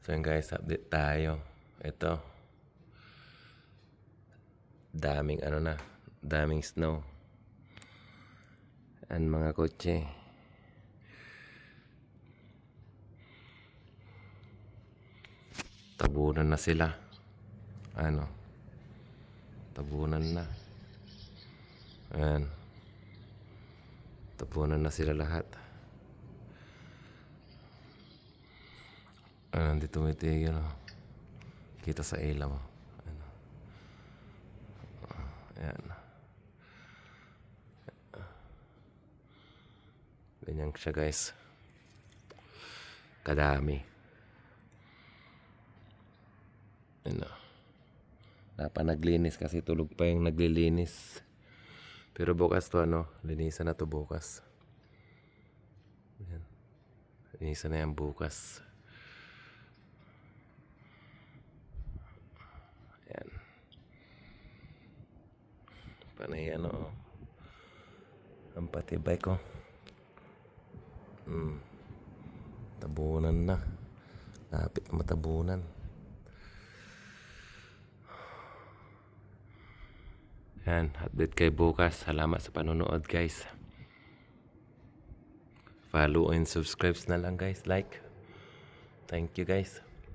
So yun guys, update tayo. Ito. Daming daming snow. Ang mga kotse. Tabunan na sila. Tabunan na. Ayan. Tabunan na sila lahat. Hindi tumitigil. Kita sa ilaw. Ayan. Ganyan siya guys. Kadami. Dapat naglinis kasi tulog pa yung naglilinis. Pero bukas to linisan na to bukas. Ayan. Linisan na yan bukas. Ayan. Panay ang patibay ko. Tabunan na. Lapit na matabunan. Yan, update kay bukas. Salamat sa panonood guys. Follow and subscribe na lang guys. Like. Thank you guys.